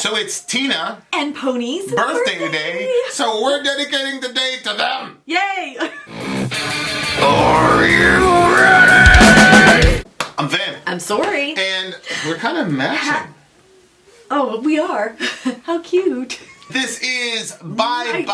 So it's Tina and Pony's birthday today, so we're dedicating the day to them. Yay! Are you ready? I'm Vin. I'm Sori. And we're kind of matching. Oh, we are. How cute. This is Bye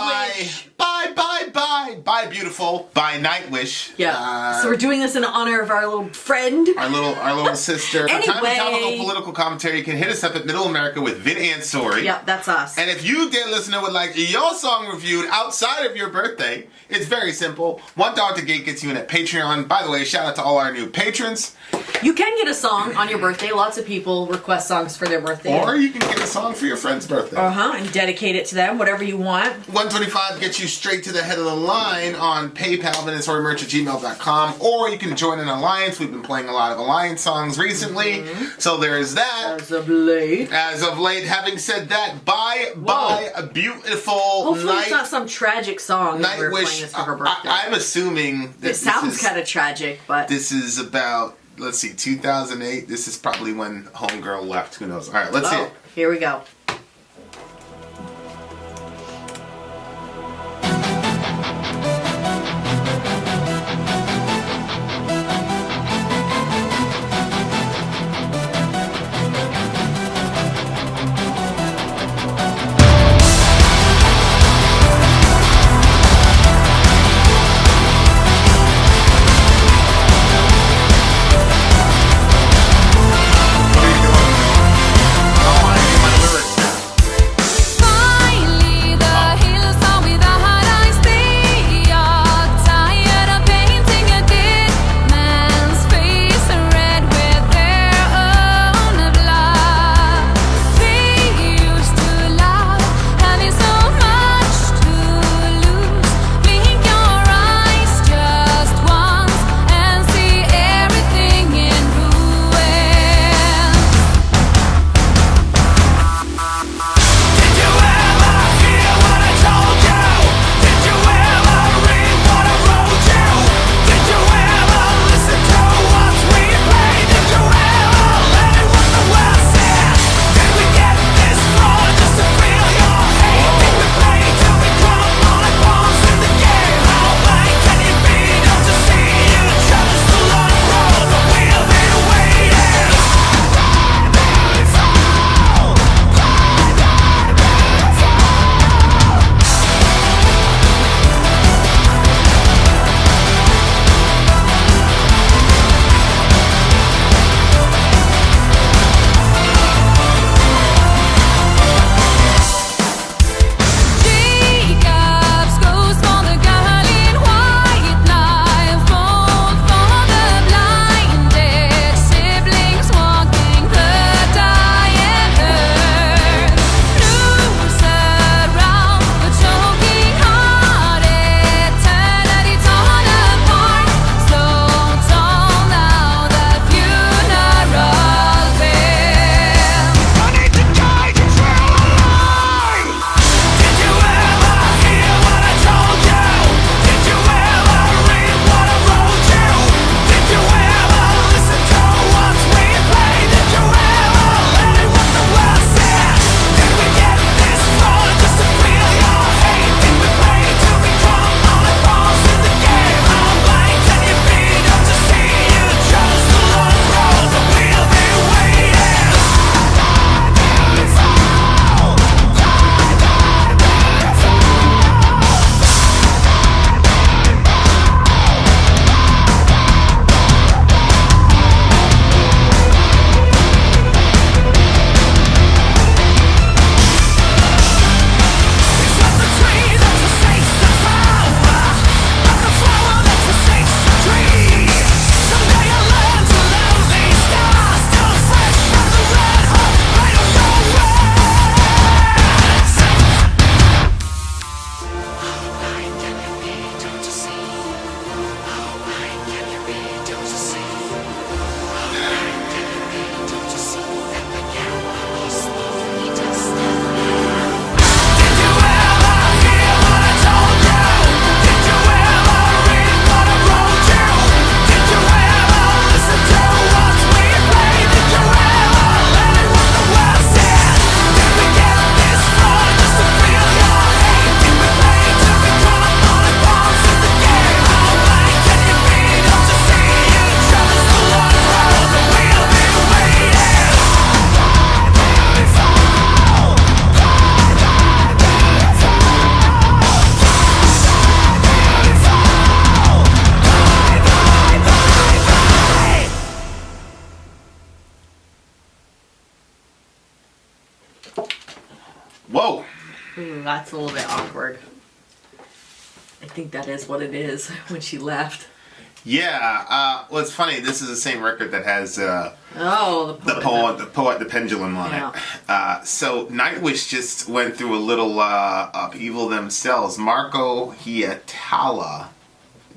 Bye Beautiful by NIGHTWIsh. Yeah. So we're doing this in honor of our little friend. Our little sister. Anyway. For timely topical political commentary, you can hit us up at Middle America with Vin and Sori. Yep, that's us. And if you, dear listener, would like your song reviewed outside of your birthday, it's very simple. $1 to gate gets you in at Patreon. By the way, shout out to all our new patrons. You can get a song on your birthday. Lots of people request songs for their birthday. Or you can get a song for your friend's birthday. And dedicate it to them, whatever you want. $125 gets you straight to the head of the line on PayPal, vinandsorimerch@gmail.com. Or you can join an alliance. We've been playing a lot of alliance songs recently. So there is that. As of late. Having said that, Bye Bye Beautiful. Hopefully it's not some tragic song that we're playing NIGHTWIsh. this for her birthday. I'm assuming that it sounds kind of tragic, but... This is about, let's see, 2008. This is probably when Homegirl left. Who knows? All right, let's see it. Here we go. Whoa. Ooh, that's a little bit awkward. I think that is what it is when she left. Yeah. Well, it's funny. This is the same record that has the poet, the pendulum on it. So Nightwish just went through a little upheaval themselves. Marco Hietala,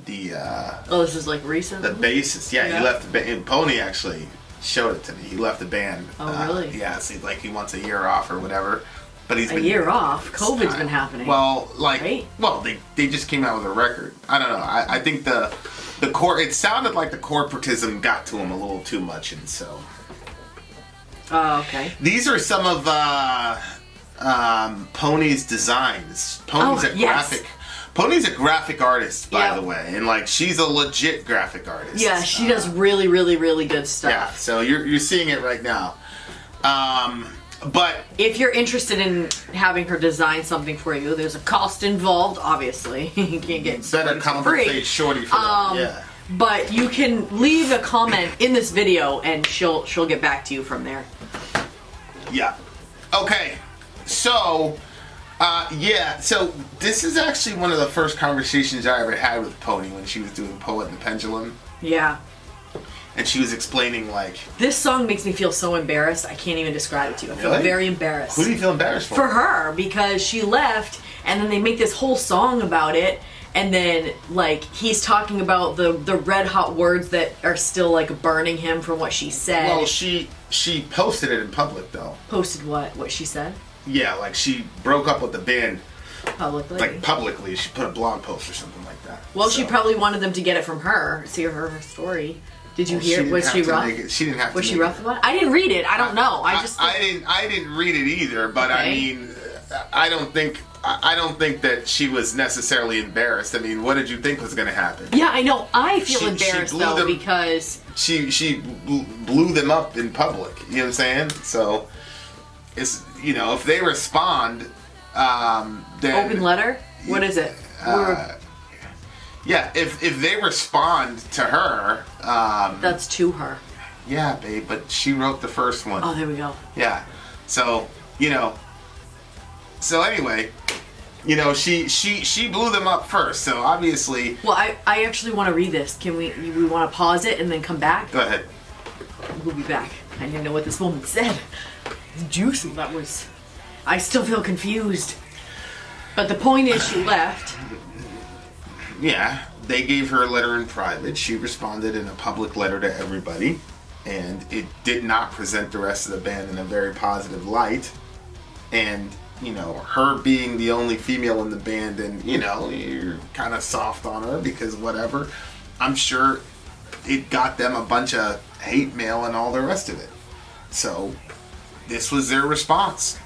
this is like recent. The bassist. Yeah, he left the band. Pony actually showed it to me. He left the band. Oh, really? Yeah. So like he wants a year off or whatever. But he's been, year off. COVID's been happening. Well, right? They just came out with a record. I don't know. I think the core. It sounded like the corporatism got to him a little too much, and so. Oh, okay. These are some of Pony's designs. Pony's a graphic artist, by the way, and like she's a legit graphic artist. Yeah, she does really, really, really good stuff. Yeah, so you're seeing it right now. But if you're interested in having her design something for you, there's a cost involved. Obviously, you can't get better compensate Shorty for that. Yeah. But you can leave a comment in this video, and she'll get back to you from there. Yeah. Okay. So, So this is actually one of the first conversations I ever had with Pony when she was doing Poet and the Pendulum. Yeah. And she was explaining, like... This song makes me feel so embarrassed, I can't even describe it to you. I feel very embarrassed. Who do you feel embarrassed for? For her, because she left, and then they make this whole song about it, and then, like, he's talking about the red hot words that are still, like, burning him from what she said. Well, she posted it in public, though. Posted what? What she said? Yeah, like, she broke up with the band... Publicly? Like, publicly. She put a blog post or something like that. Well, she probably wanted them to get it from her, see her story. Did you hear? Was she rough? She didn't have to. Was she rough about it? I didn't read it. I don't know. I didn't read it either. But okay. I mean, I don't think that she was necessarily embarrassed. I mean, what did you think was going to happen? Yeah, I know. I feel embarrassed though because she blew them up in public. You know what I'm saying? So it's if they respond, then open letter. What is it? Yeah, if they respond to her... that's to her. Yeah, babe, but she wrote the first one. Oh, there we go. Yeah. So, So anyway, she blew them up first, so obviously... Well, I actually want to read this. Can we want to pause it and then come back? Go ahead. We'll be back. I didn't know what this woman said. It's juicy. That was... I still feel confused. But the point is she left... Yeah, they gave her a letter in private. She responded in a public letter to everybody, and it did not present the rest of the band in a very positive light. And, her being the only female in the band, and, you're kind of soft on her because whatever, I'm sure it got them a bunch of hate mail and all the rest of it. So, this was their response.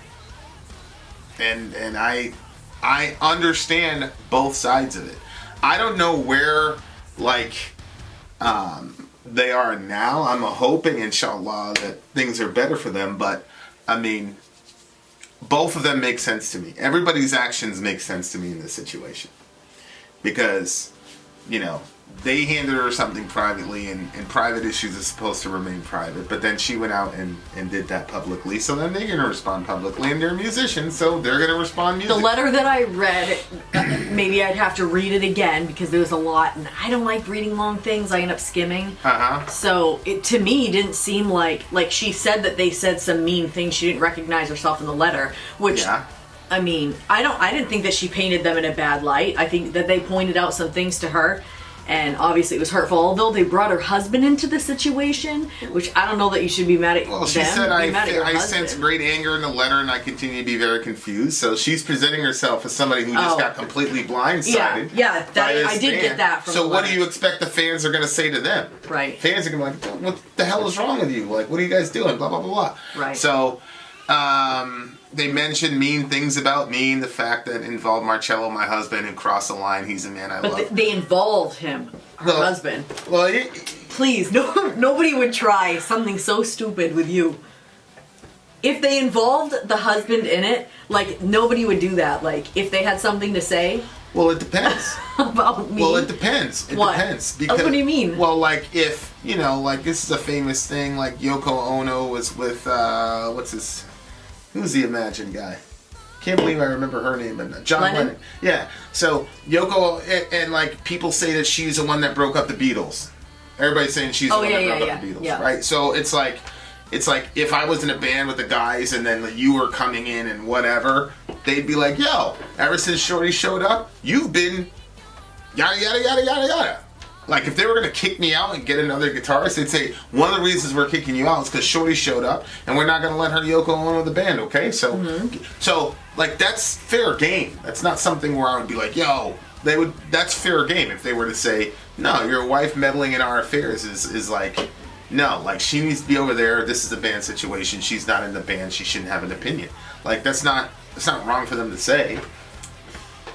And I understand both sides of it. I don't know where, they are now. I'm hoping, inshallah, that things are better for them. But, I mean, both of them make sense to me. Everybody's actions make sense to me in this situation. Because, they handed her something privately, and private issues are supposed to remain private. But then she went out and did that publicly. So then they're going to respond publicly, and they're musicians, so they're going to respond musically. The letter that I read, maybe I'd have to read it again because there was a lot, and I don't like reading long things. I end up skimming. So it, to me, didn't seem like she said that they said some mean things. She didn't recognize herself in the letter, which... Yeah. I mean, I didn't think that she painted them in a bad light. I think that they pointed out some things to her. And obviously it was hurtful, although they brought her husband into the situation, which I don't know that you should be mad at them. Well, she said, I sense great anger in the letter and I continue to be very confused. So she's presenting herself as somebody who just got completely blindsided. Yeah, I did get that from So what do you expect the fans are going to say to them? Right. Fans are going to be like, what the hell is wrong with you? Like, what are you guys doing? Blah, blah, blah, blah. Right. So, they mentioned mean things about me, and the fact that involved Marcello, my husband, and crossed the line. He's a man I love. But they involved him, her husband. Well, please, nobody would try something so stupid with you. If they involved the husband in it, nobody would do that. If they had something to say. Well, it depends. About me? Well, it depends. It depends. Because, what do you mean? Well, if, this is a famous thing, Yoko Ono was with, who's the Imagine guy? can't believe I remember her name, but John Lennon. Yeah. So Yoko and like people say that she's the one that broke up the Beatles. Everybody's saying she's the one that broke up the Beatles, right? So it's like if I was in a band with the guys and then you were coming in and whatever, they'd be like, yo, ever since Shorty showed up, you've been yada yada yada yada yada. Like if they were gonna kick me out and get another guitarist, they'd say one of the reasons we're kicking you out is because Shorty showed up and we're not gonna let her Yoko Ono the band, okay? So so like that's fair game. That's not something where I would be like, yo, that's fair game if they were to say, no, your wife meddling in our affairs is like, no, like she needs to be over there. This is a band situation. She's not in the band. She shouldn't have an opinion. Like that's not wrong for them to say.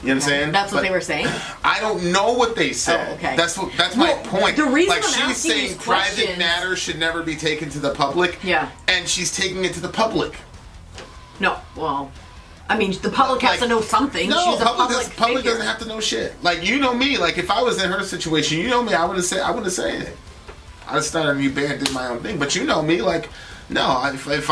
You know what I'm saying? That's what they were saying? I don't know what they said. Oh, okay. That's my point. The reason like I'm she's saying private matters should never be taken to the public. Yeah. And she's taking it to the public. No, well, I mean, the public has to know something. No, she's a public doesn't have to know shit. Like you know me. Like if I was in her situation, you know me. I wouldn't say anything. I started a new band, did my own thing. But you know me. Like no, if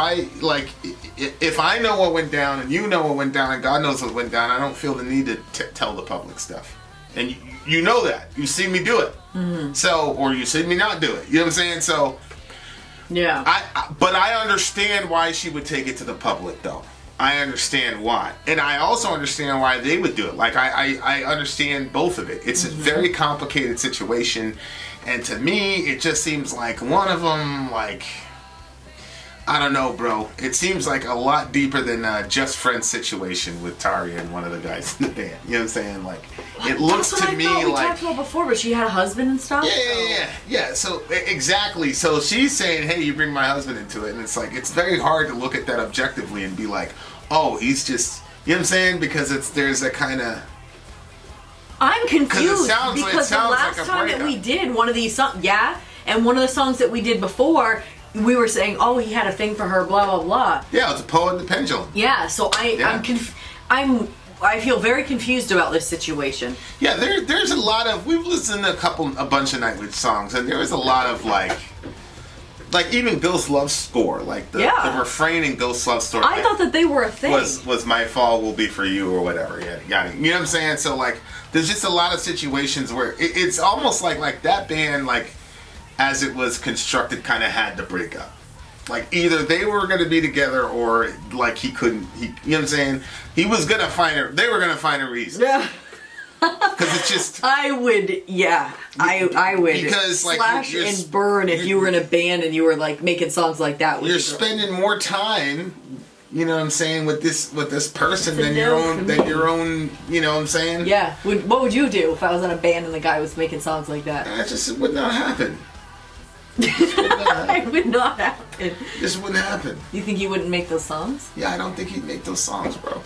I know what went down and you know what went down and God knows what went down, I don't feel the need to tell the public stuff. And you know that. You see me do it. Mm-hmm. So, or you see me not do it. You know what I'm saying? So, yeah. But I understand why she would take it to the public, though. I understand why. And I also understand why they would do it. Like, I understand both of it. It's a very complicated situation. And to me, it just seems like one of them, like... I don't know, bro. It seems like a lot deeper than Just Friends situation with Taria and one of the guys in the band. You know what I'm saying? Like, it looks to me like... we talked about before, but she had a husband and stuff? Yeah. So, exactly. So, she's saying, hey, you bring my husband into it. And it's like, it's very hard to look at that objectively and be like, oh, he's just... You know what I'm saying? Because there's a kind of... I'm confused because the last time that we did one of these songs... Yeah, and one of the songs that we did before... We were saying, oh, he had a thing for her, blah blah blah. Yeah, it's a poet and the pendulum. Yeah, so I feel very confused about this situation. Yeah, there's a lot of we've listened to a bunch of Nightwish songs, and there was a lot of like even Ghost Love Score, like the refrain in Ghost Love Score. I thought that they were a thing. Was my fall will be for you or whatever. Yeah, you know what I'm saying? So like, there's just a lot of situations where it's almost like that band like. As it was constructed, kind of had to break up. Like either they were going to be together, or like he couldn't. You know what I'm saying? He was going to find her. They were going to find a reason. Yeah. Because it's just. I would. Yeah. I would. Because like slash and burn if you were in a band and you were like making songs like that. You're spending more time. You know what I'm saying with this person than your own. You know what I'm saying? Yeah. What would you do if I was in a band and the guy was making songs like that? It would not happen. It would not happen. This wouldn't happen. You think he wouldn't make those songs? Yeah, I don't think he'd make those songs, bro.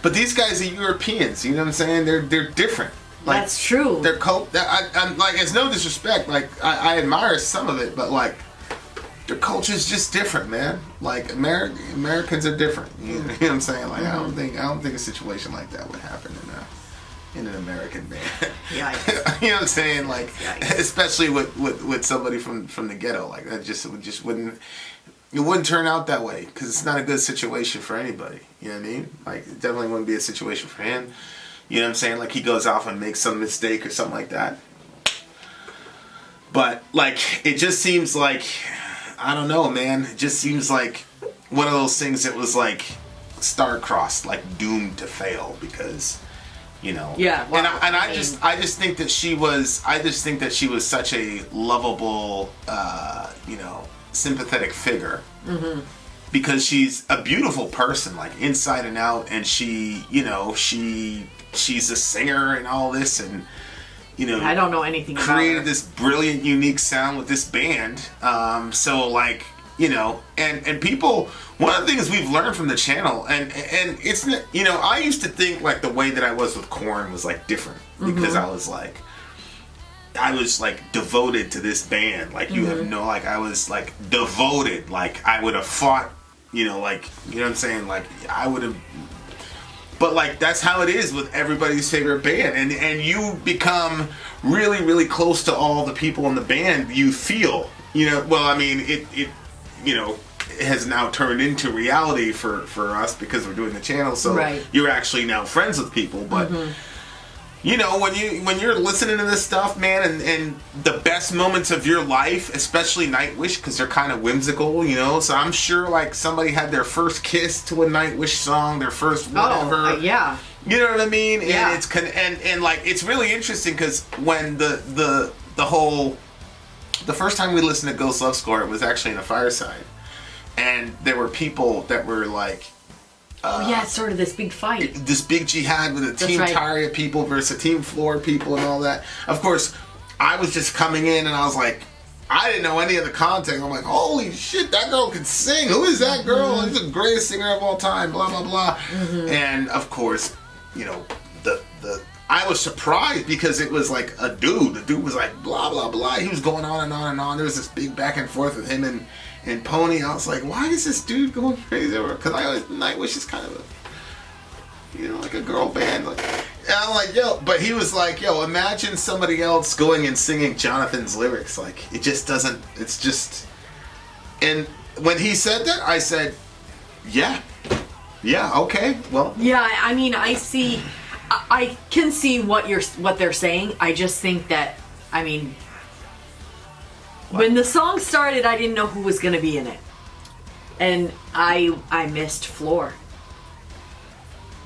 But these guys are Europeans. You know what I'm saying? They're different. Like, that's true. They're I'm like, it's no disrespect. Like, I admire some of it, but like, their culture's just different, man. Like, Americans are different. You know what I'm saying? Like, I don't think a situation like that would happen in an American band. Yeah. You know what I'm saying? Like, especially with somebody from the ghetto, like that it wouldn't turn out that way because it's not a good situation for anybody. You know what I mean? Like, it definitely wouldn't be a situation for him. You know what I'm saying? Like, he goes off and makes some mistake or something like that. But like, it just seems like, I don't know, man. It just seems like one of those things that was like star-crossed, like doomed to fail because. You know, yeah, well, and I just think that she was such a lovable, sympathetic figure, because she's a beautiful person, like inside and out, and she's a singer and all this, and I don't know anything. Created this brilliant, unique sound with this band, so like. And people, one of the things we've learned from the channel, and it's, I used to think like the way that I was with Korn was like different because I was like devoted to this band. Like you have no, like I was like devoted, like I would have fought, like, you know what I'm saying? Like I would have, but like that's how it is with everybody's favorite band. And you become really, really close to all the people in the band you feel, well, I mean, it has now turned into reality for us because we're doing the channel. So you're actually now friends with people. But you know, when you're listening to this stuff, man, and the best moments of your life, especially Nightwish, because they're kind of whimsical, you know. So I'm sure like somebody had their first kiss to a Nightwish song, their first whatever. Yeah. You know what I mean? Yeah. And it's and like it's really interesting because when the first time we listened to Ghost Love Score, it was actually in a fireside, and there were people that were like. It's sort of this big fight. This big jihad with a Team Tarja people versus a Team Floor people and all that. Of course, I was just coming in and I was like, I didn't know any of the context. I'm like, holy shit, that girl can sing. Who is that girl? She's the greatest singer of all time, blah, blah, blah. And of course, you know, I was surprised because it was like a dude. The dude was like, blah, blah, blah. He was going on and on and on. There was this big back and forth with him and Pony. I was like, why is this dude going crazy? Because I always, Nightwish is kind of a, you know, like a girl band. Like, and I'm like, yo, but he was like, yo, imagine somebody else going and singing Jonathan's lyrics. Like, it just doesn't, it's just, and when he said that, I said, yeah, okay, well. Yeah, I mean, I can see what they're saying. I just think that, I mean, when the song started, I didn't know who was going to be in it. And I missed Floor.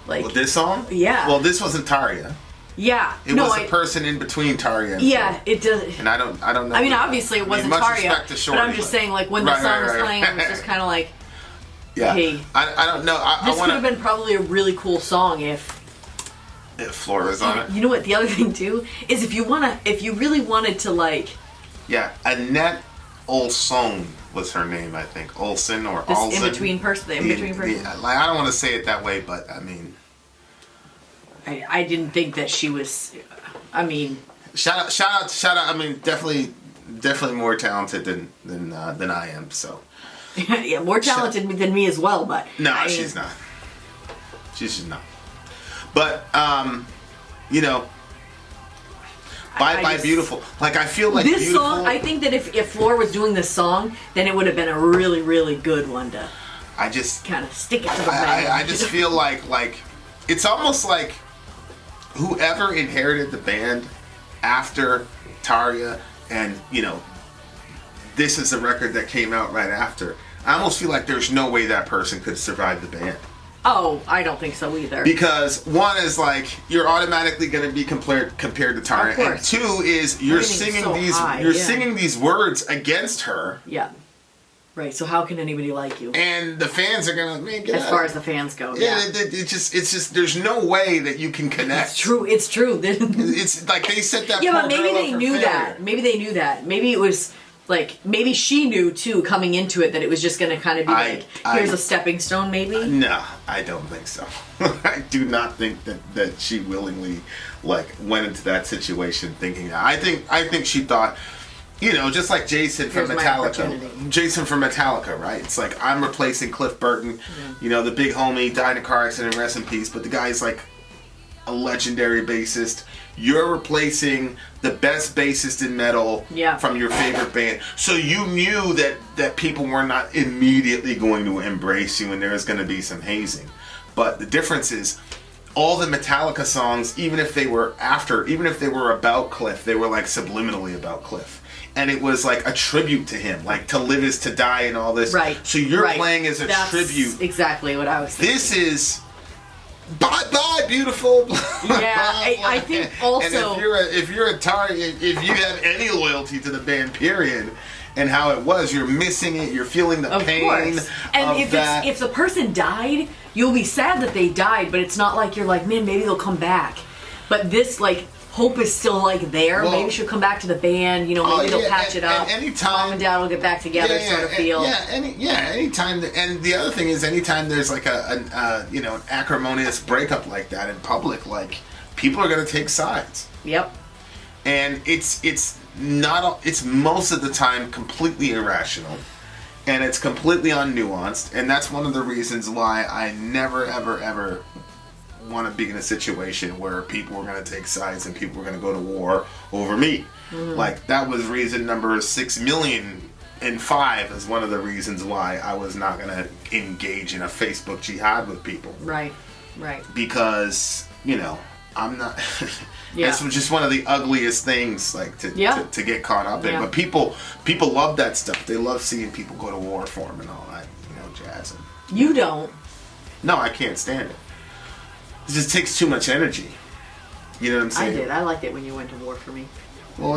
Like, well, this song? Yeah. Well, this wasn't Tarja. Yeah. It was a person in between Tarja and Floor. It does. And I don't know. I mean, obviously it wasn't Tarja, but I'm just saying, like, when the song was playing, I was just kind of like, hey. I don't know. This would have been probably a really cool song if Floor was on it. You know what? The other thing, too, is if you really wanted to, like... Yeah, Annette Olson was her name, I think. Olson or this Olsen. in-between person. Like, I don't want to say it that way, but I mean... I didn't think that she was... I mean... Shout out! I mean, definitely more talented than I am, so... Yeah, more talented than me as well, but... No, she's not. She's just not. But, you know... Bye Bye Beautiful. Like, I feel like this Beautiful... song, I think that if Floor was doing this song, then it would have been a really, really good one to... I just... kind of stick it to the band. I just feel like... It's almost like whoever inherited the band after Tarja and, you know, this is the record that came out right after. I almost feel like there's no way that person could survive the band. Oh, I don't think so either. Because one is like you're automatically going to be compared to Tarja, and two is you're singing singing these words against her. Yeah, right. So how can anybody like you? And the fans are going to as far as the fans go. Yeah, it's just there's no way that you can connect. It's true. It's true. It's like they set that. Yeah, but maybe they knew that. Maybe they knew that. Maybe it was. Like, maybe she knew, too, coming into it, that it was just going to kind of be here's a stepping stone, maybe? No, I don't think so. I do not think that she willingly, like, went into that situation thinking that. I think she thought, you know, just like Jason from Metallica. Jason from Metallica, right? It's like, I'm replacing Cliff Burton. Yeah. You know, the big homie died in a car accident, rest in peace. But the guy's, like, a legendary bassist. You're replacing the best bassist in metal from your favorite band. So you knew that people were not immediately going to embrace you and there was going to be some hazing. But the difference is all the Metallica songs, even if they were about Cliff, they were like subliminally about Cliff. And it was like a tribute to him, like To Live Is To Die and all this. Right. So you're playing as a tribute. That's exactly what I was thinking. This is... Bye Bye Beautiful. Yeah, I think also. And if you're a Tarja, if you have any loyalty to the band, period, and how it was, you're missing it. You're feeling the pain. Course. And of that. If the person died, you'll be sad that they died, but it's not like you're like, man, maybe they'll come back. But this, like, hope is still like there. Well, maybe she'll come back to the band. You know, maybe they'll patch it up. Mom and Dad will get back together, sort of feel. Anytime. And the other thing is, anytime there's like an acrimonious breakup like that in public, like people are going to take sides. Yep. And it's most of the time completely irrational, and it's completely unnuanced, and that's one of the reasons why I never ever want to be in a situation where people were going to take sides and people were going to go to war over me. Like, that was reason number 6 million and 5 is one of the reasons why I was not going to engage in a Facebook jihad with people. Right. Because, I'm not... Yeah. It's just one of the ugliest things, like, to get caught up in. Yeah. But people love that stuff. They love seeing people go to war for them and all that, jazz. And, you don't. No, I can't stand it. It just takes too much energy. You know what I'm saying? I did. I liked it when you went to war for me. Well,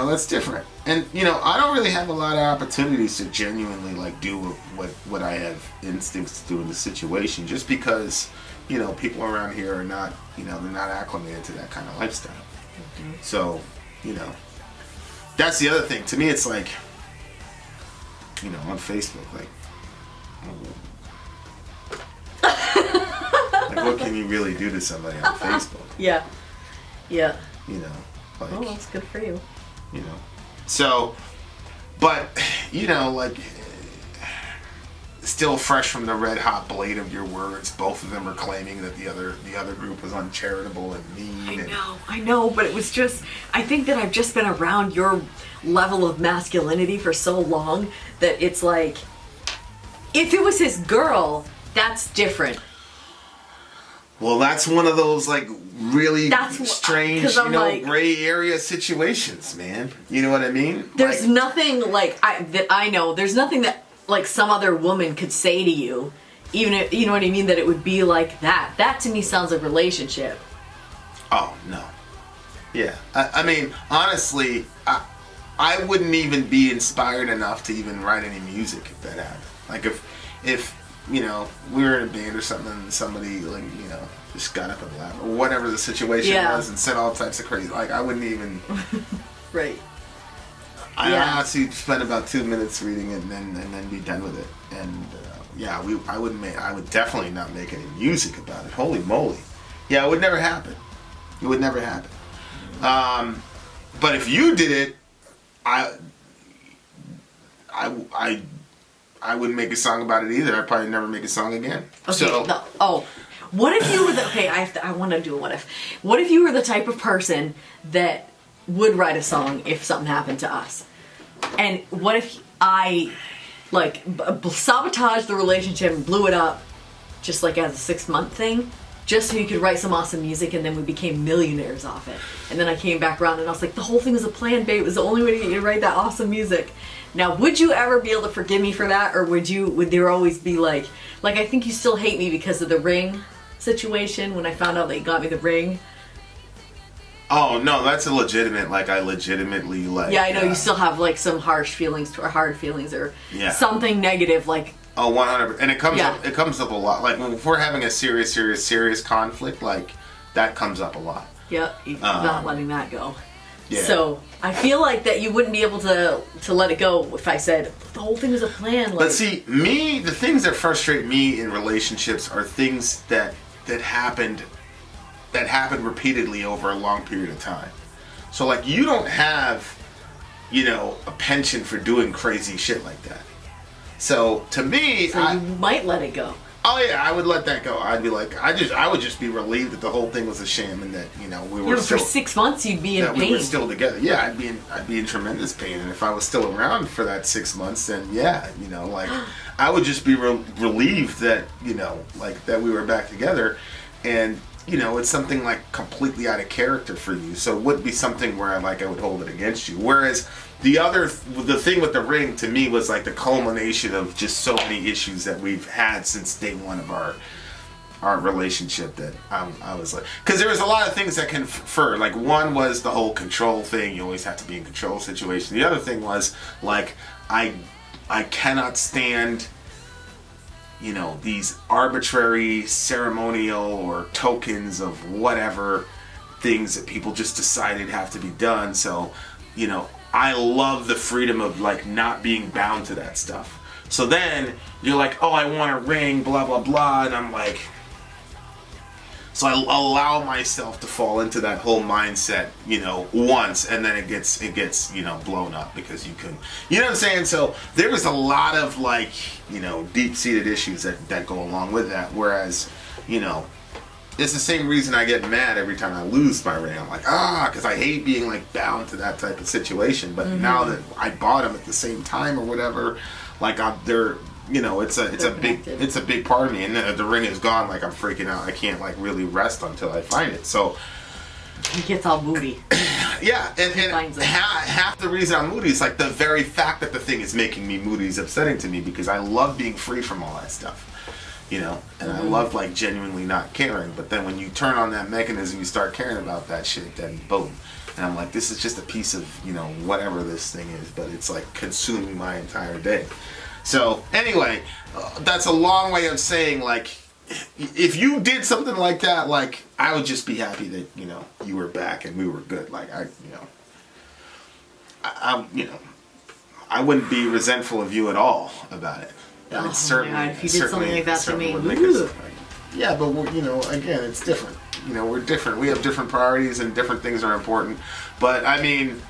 that's different. And, I don't really have a lot of opportunities to genuinely, like, do what I have instincts to do in the situation, just because, people around here are not, they're not acclimated to that kind of lifestyle. Mm-hmm. So, that's the other thing. To me, it's like, on Facebook, like, like, what can you really do to somebody on Facebook? Yeah. Like, oh, that's good for you. So, but, like, still fresh from the red hot blade of your words, both of them are claiming that the other group was uncharitable and mean. I know, but it was just, I think that I've just been around your level of masculinity for so long that it's like, if it was his girl, that's different. Well, that's one of those, like, really strange, like, gray area situations, man. You know what I mean? There's nothing, like, there's nothing that, like, some other woman could say to you, even if, you know what I mean, that it would be like that. That, to me, sounds like relationship. Oh, no. Yeah. I mean, honestly, I wouldn't even be inspired enough to even write any music if that happened. Like, if we were in a band or something and somebody, like, just got up and laughed, or whatever the situation was, and said all types of crazy, like, I wouldn't even... Right. I honestly spend about 2 minutes reading it and then be done with it. And, I would definitely not make any music about it. Holy moly. Yeah, it would never happen. It would never happen. But if you did it, I wouldn't make a song about it either. I'd probably never make a song again. Okay. What if you were I want to do a what if. What if you were the type of person that would write a song if something happened to us? And what if I, like, sabotaged the relationship and blew it up just, like, as a 6-month thing, just so you could write some awesome music, and then we became millionaires off it. And then I came back around and I was like, the whole thing was a plan, babe. It was the only way to get you to write that awesome music. Now, would you ever be able to forgive me for that, or would there always be like, I think you still hate me because of the ring situation when I found out that you got me the ring? Oh, no, that's a legitimate, like, I legitimately, like... Yeah, I know, you still have, like, some hard feelings, or something negative, like... Oh, 100%. And it comes up a lot. Like, if we're having a serious conflict, like, that comes up a lot. Yep, not letting that go. Yeah. So, I feel like that you wouldn't be able to let it go if I said, the whole thing was a plan. Like... But see, the things that frustrate me in relationships are things that happened repeatedly over a long period of time. So, like, you don't have, a penchant for doing crazy shit like that. So, to me... So you might let it go. Oh, yeah, I would let that go. I'd be like, I would just be relieved that the whole thing was a sham and that, we were still... for 6 months you'd be in pain. We were still together. Yeah, I'd be in tremendous pain. And if I was still around for that 6 months, then I would just be relieved that, that we were back together. And... it's something like completely out of character for you, so it would be something where I would hold it against you. Whereas the thing with the ring to me was like the culmination of just so many issues that we've had since day one of our relationship. That I was like, because there was a lot of things that confer. Like, one was the whole control thing; you always have to be in control situation. The other thing was like I cannot stand. These arbitrary ceremonial or tokens of whatever things that people just decided have to be done. So, I love the freedom of, like, not being bound to that stuff. So then you're like, oh, I want a ring, blah, blah, blah. And I'm like, so I allow myself to fall into that whole mindset, once, and then it gets, blown up because you couldn't, you know what I'm saying? So there was a lot of, like, deep-seated issues that go along with that. Whereas, it's the same reason I get mad every time I lose my ring. I'm like, because I hate being like bound to that type of situation. But now that I bought them at the same time or whatever, like they're, you know, it's a big part of me. And then the ring is gone, like I'm freaking out. I can't like really rest until I find it. So he gets all moody. Yeah, and half the reason I'm moody is like the very fact that the thing is making me moody is upsetting to me, because I love being free from all that stuff. You know, and I love like genuinely not caring, but then when you turn on that mechanism, you start caring about that shit, then boom. And I'm like, this is just a piece of, you know, whatever this thing is, but it's like consuming my entire day. So anyway, that's a long way of saying, like, if you did something like that, like, I would just be happy that, you know, you were back and we were good. Like, I wouldn't be resentful of you at all about it. Oh certainly, my God, if you did something like that to me. Yeah, but we're, you know, again, it's different. You know, we're different. We have different priorities and different things are important. But I mean, you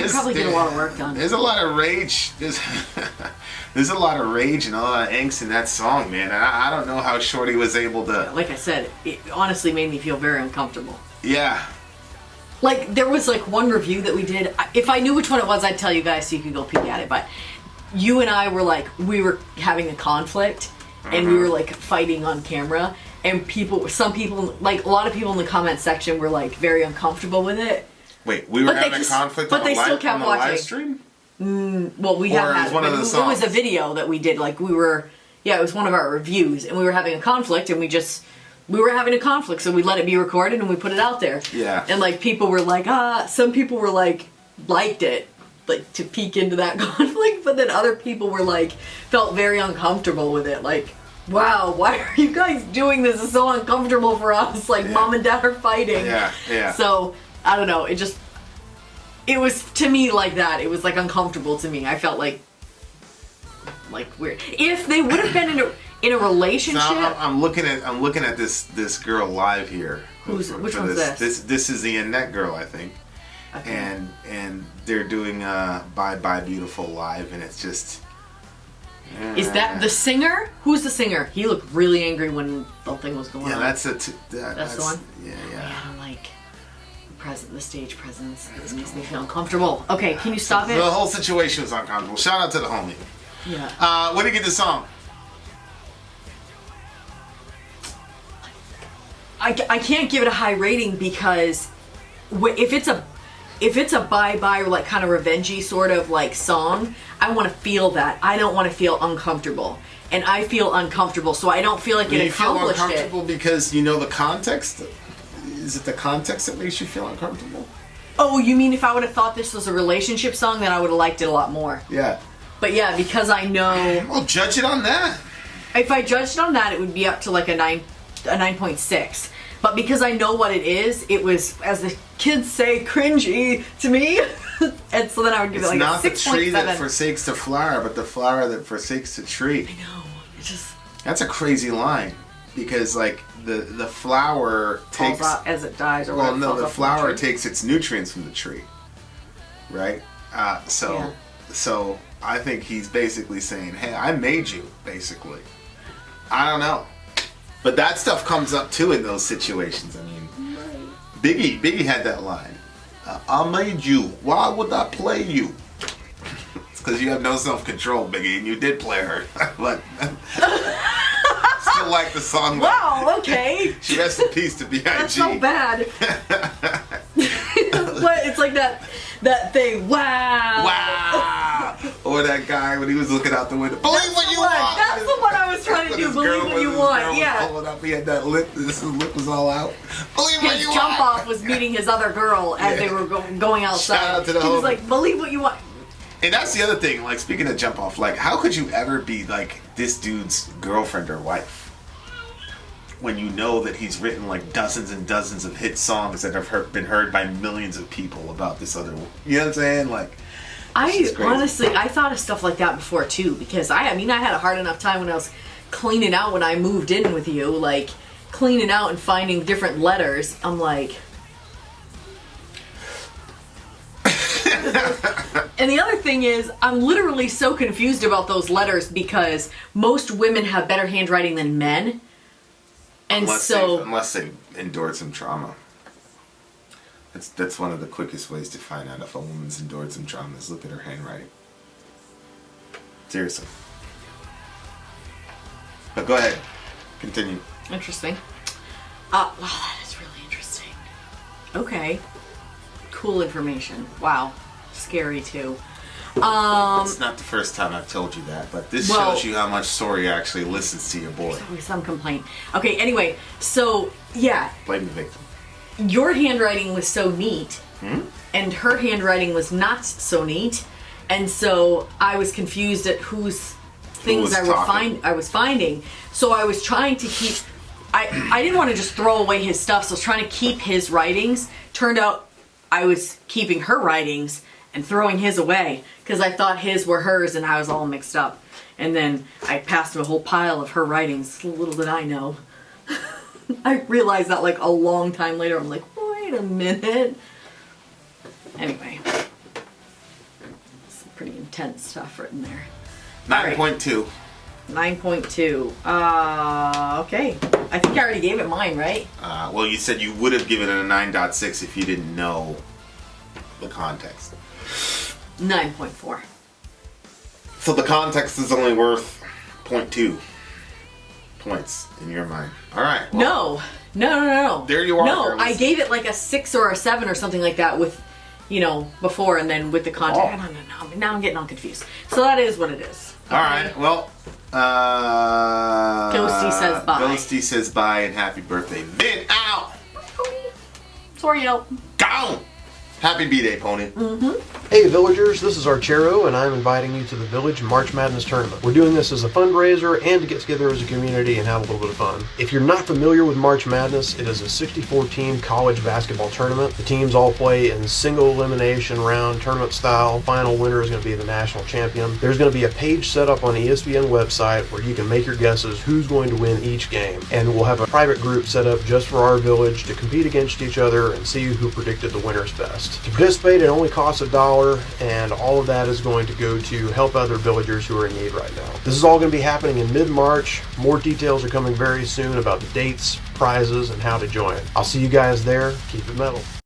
probably get a lot of work done. There's a lot of rage. There's a lot of rage and a lot of angst in that song, man. And I don't know how Shorty was able to. Like I said, it honestly made me feel very uncomfortable. Yeah. Like, there was like one review that we did. If I knew which one it was, I'd tell you guys so you could go peek at it. But you and I were like, we were having a conflict and we were like fighting on camera, and some people, like a lot of people in the comment section were like very uncomfortable with it. Wait, we were having a conflict on the live stream? Well, we have had, it was a video that we did, like it was one of our reviews, and we were having a conflict, and we were having a conflict, so we let it be recorded and we put it out there. Yeah. And like people were like, some people were like, liked it, like to peek into that conflict, but then other people were like, felt very uncomfortable with it, like, wow, why are you guys doing this? It's so uncomfortable for us, like mom and dad are fighting. Yeah. So, I don't know, it was, to me, like that, it was like uncomfortable to me. I felt like weird. If they would have been in a relationship. So I'm looking at this girl live here. Which one's this? This is the Annette girl, I think. Okay. And they're doing Bye Bye Beautiful live, and it's just. Is that the singer? Who's the singer? He looked really angry when the thing was going on. Yeah, that's the one. Yeah. I don't like the stage presence. It makes me feel uncomfortable. Okay, can you stop it? The whole situation was uncomfortable. Shout out to the homie. Yeah. When did you get the song? I can't give it a high rating because if it's a bye-bye or like kind of revengey sort of like song, I want to feel that. I don't want to feel uncomfortable. And I feel uncomfortable, so I don't feel like it accomplished it. You feel uncomfortable because you know the context? Is it the context that makes you feel uncomfortable? Oh, you mean if I would have thought this was a relationship song, then I would have liked it a lot more. Yeah. But yeah, because I know... Well, judge it on that. If I judged it on that, it would be up to like a 9.6. But because I know what it is, it was, as the kids say, cringy to me. And so then I would give it like a 6.7. It's not the tree that forsakes the flower, but the flower that forsakes the tree. I know. It just... That's a crazy line. Because, like, the flower takes... Falls out as it dies. Or well, no, the flower takes its nutrients from the tree. Right? So I think he's basically saying, hey, I made you, basically. I don't know. But that stuff comes up, too, in those situations. I mean, Biggie had that line. I made you. Why would I play you? It's because you have no self-control, Biggie, and you did play her. But still like the song. Wow, okay. She rests in peace to B.I.G. That's so bad. What? It's like that thing. Wow. Wow. Or that guy when he was looking out the window. Believe what you want. That's the one I was trying to do. Believe what you want. Yeah. Pulling up, he had that lip. His lip was all out. Believe what you want. His jump off was meeting his other girl as they were going outside. Shout out to the He was like, believe what you want. And that's the other thing. Like, speaking of jump off, like, how could you ever be like this dude's girlfriend or wife when you know that he's written like dozens and dozens of hit songs that have been heard by millions of people about this other, you know what I'm saying? Like, I honestly thought of stuff like that before too, because I had a hard enough time when I was cleaning out when I moved in with you, like cleaning out and finding different letters. I'm like, and the other thing is, I'm literally so confused about those letters because most women have better handwriting than men. And unless they endured some trauma. That's one of the quickest ways to find out if a woman's endured some trauma is look at her handwriting. Seriously. But go ahead. Continue. Interesting. Wow, that is really interesting. Okay. Cool information. Wow. Scary too. It's not the first time I've told you that, but this shows you how much Sori actually listens to your boy. There's always some complaint. Okay, anyway, so yeah. Blame the victim. Your handwriting was so neat, and her handwriting was not so neat, and so I was confused at whose things I was finding. So I was trying to keep. I didn't want to just throw away his stuff, so I was trying to keep his writings. Turned out I was keeping her writings and throwing his away because I thought his were hers, and I was all mixed up. And then I passed him a whole pile of her writings. Little did I know. I realized that like a long time later. I'm like, wait a minute. Anyway, some pretty intense stuff written there. 9.2. 9.2. Okay. I think I already gave it mine, right? Well, you said you would have given it a 9.6 if you didn't know the context. 9.4. So the context is only worth 0.2 points in your mind. All right. Well, No. There you are. No, I gave it like a 6 or a 7 or something like that with, before and then with the context. No. Now I'm getting all confused. So that is what it is. Okay. All right. Well, Ghosty says bye. Ghosty says bye and happy birthday. Vin out. Sorry, out. Gone. Happy B-Day, Pony. Hey villagers, this is Archero, and I'm inviting you to the Village March Madness Tournament. We're doing this as a fundraiser and to get together as a community and have a little bit of fun. If you're not familiar with March Madness, it is a 64-team college basketball tournament. The teams all play in single elimination round tournament style. Final winner is going to be the national champion. There's going to be a page set up on the ESPN website where you can make your guesses who's going to win each game. And we'll have a private group set up just for our village to compete against each other and see who predicted the winners best. To participate, it only costs $1, and all of that is going to go to help other villagers who are in need right now. This is all going to be happening in mid-March. More details are coming very soon about the dates, prizes, and how to join. I'll see you guys there. Keep it metal.